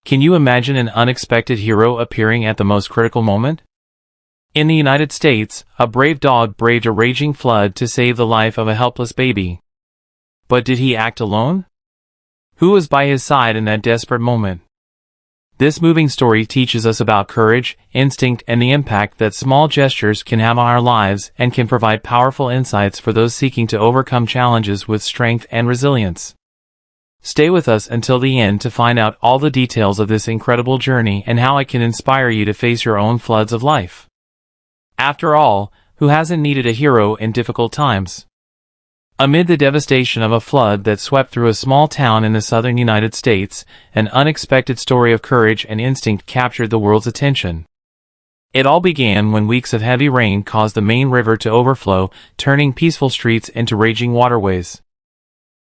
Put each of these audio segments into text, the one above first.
Can you imagine an unexpected hero appearing at the most critical moment? In the United States, a brave dog braved a raging flood to save the life of a helpless baby. But did he act alone? Who was by his side in that desperate moment? This moving story teaches us about courage, instinct, and the impact that small gestures can have on our lives and can provide powerful insights for those seeking to overcome challenges with strength and resilience. Stay with us until the end to find out all the details of this incredible journey and how it can inspire you to face your own floods of life. After all, who hasn't needed a hero in difficult times? Amid the devastation of a flood that swept through a small town in the southern United States, an unexpected story of courage and instinct captured the world's attention. It all began when weeks of heavy rain caused the main river to overflow, turning peaceful streets into raging waterways.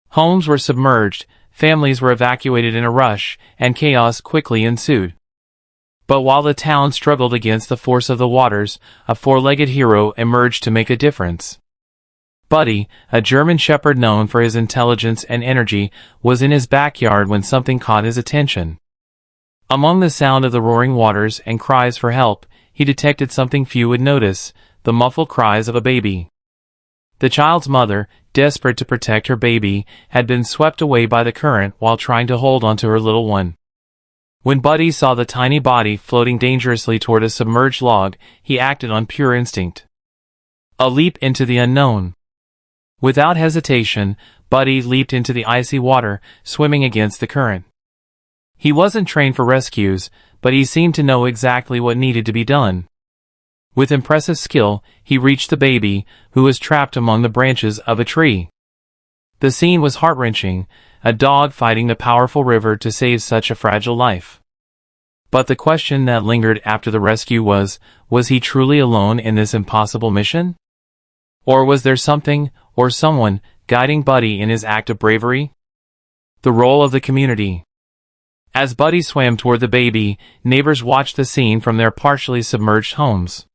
Homes were submerged, families were evacuated in a rush, and chaos quickly ensued. But while the town struggled against the force of the waters, a four-legged hero emerged to make a difference. Buddy, a German shepherd known for his intelligence and energy, was in his backyard when something caught his attention. Among the sound of the roaring waters and cries for help, he detected something few would notice: the muffled cries of a baby. The child's mother, desperate to protect her baby, had been swept away by the current while trying to hold onto her little one. When Buddy saw the tiny body floating dangerously toward a submerged log, he acted on pure instinct. A leap into the unknown. Without hesitation, Buddy leaped into the icy water, swimming against the current. He wasn't trained for rescues, but he seemed to know exactly what needed to be done. With impressive skill, he reached the baby, who was trapped among the branches of a tree. The scene was heart-wrenching, a dog fighting the powerful river to save such a fragile life. But the question that lingered after the rescue was he truly alone in this impossible mission? Or was there something, or someone, guiding Buddy in his act of bravery? The role of the community. As Buddy swam toward the baby, neighbors watched the scene from their partially submerged homes.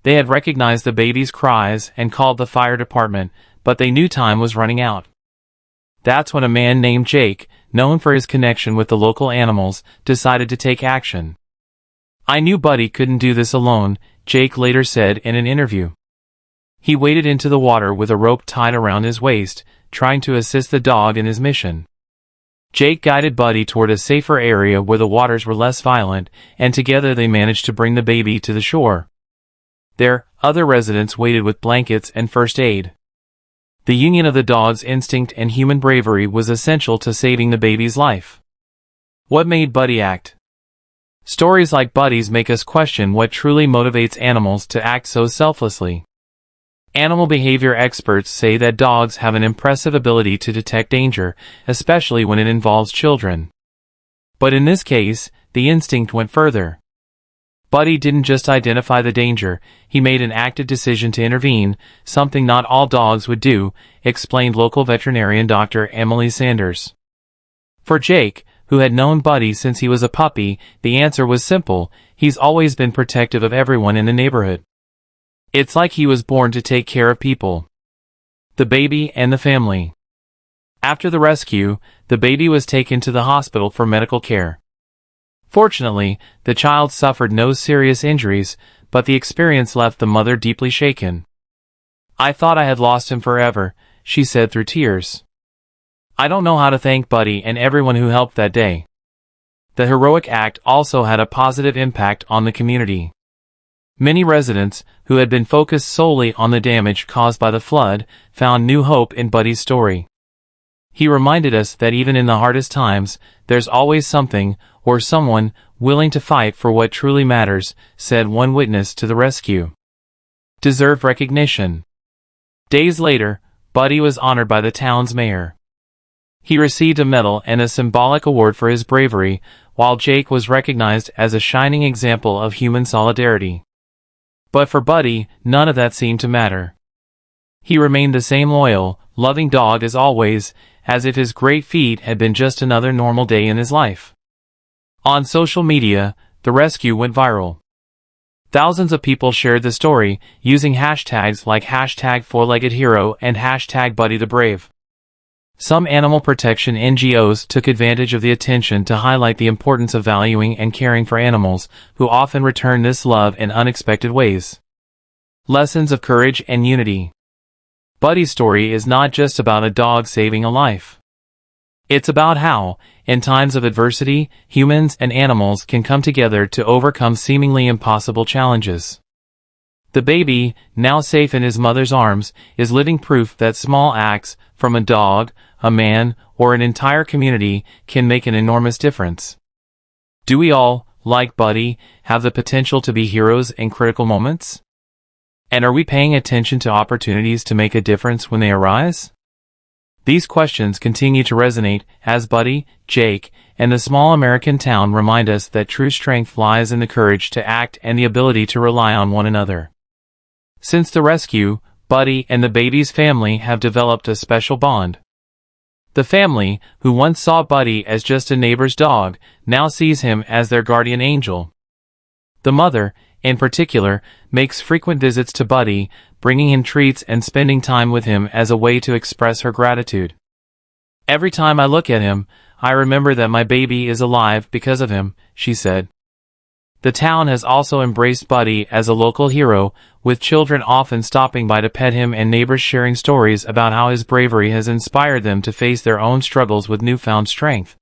They had recognized the baby's cries and called the fire department, but they knew time was running out. That's when a man named Jake, known for his connection with the local animals, decided to take action. "I knew Buddy couldn't do this alone," Jake later said in an interview. He waded into the water with a rope tied around his waist, trying to assist the dog in his mission. Jake guided Buddy toward a safer area where the waters were less violent, and together they managed to bring the baby to the shore. There, other residents waited with blankets and first aid. The union of the dog's instinct and human bravery was essential to saving the baby's life. What made Buddy act? Stories like Buddy's make us question what truly motivates animals to act so selflessly. Animal behavior experts say that dogs have an impressive ability to detect danger, especially when it involves children. But in this case, the instinct went further. Buddy didn't just identify the danger, he made an active decision to intervene, something not all dogs would do, explained local veterinarian Dr. Emily Sanders. For Jake, who had known Buddy since he was a puppy, the answer was simple: he's always been protective of everyone in the neighborhood. It's like he was born to take care of people. The baby and the family. After the rescue, the baby was taken to the hospital for medical care. Fortunately, the child suffered no serious injuries, but the experience left the mother deeply shaken. "I thought I had lost him forever," she said through tears. "I don't know how to thank Buddy and everyone who helped that day." The heroic act also had a positive impact on the community. Many residents, who had been focused solely on the damage caused by the flood, found new hope in Buddy's story. He reminded us that even in the hardest times, there's always something, or someone, willing to fight for what truly matters, said one witness to the rescue. Deserved recognition. Days later, Buddy was honored by the town's mayor. He received a medal and a symbolic award for his bravery, while Jake was recognized as a shining example of human solidarity. But for Buddy, none of that seemed to matter. He remained the same loyal, loving dog as always, as if his great feat had been just another normal day in his life. On social media, the rescue went viral. Thousands of people shared the story, using hashtags like #4leggedhero and #BuddyTheBrave. Some animal protection NGOs took advantage of the attention to highlight the importance of valuing and caring for animals, who often return this love in unexpected ways. Lessons of courage and unity. Buddy's story is not just about a dog saving a life. It's about how, in times of adversity, humans and animals can come together to overcome seemingly impossible challenges. The baby, now safe in his mother's arms, is living proof that small acts, from a dog, a man, or an entire community, can make an enormous difference. Do we all, like Buddy, have the potential to be heroes in critical moments? And are we paying attention to opportunities to make a difference when they arise? These questions continue to resonate as Buddy, Jake, and the small American town remind us that true strength lies in the courage to act and the ability to rely on one another. Since the rescue, Buddy and the baby's family have developed a special bond. The family, who once saw Buddy as just a neighbor's dog, now sees him as their guardian angel. The mother, in particular, makes frequent visits to Buddy, bringing him treats and spending time with him as a way to express her gratitude. "Every time I look at him, I remember that my baby is alive because of him," she said. The town has also embraced Buddy as a local hero, with children often stopping by to pet him and neighbors sharing stories about how his bravery has inspired them to face their own struggles with newfound strength.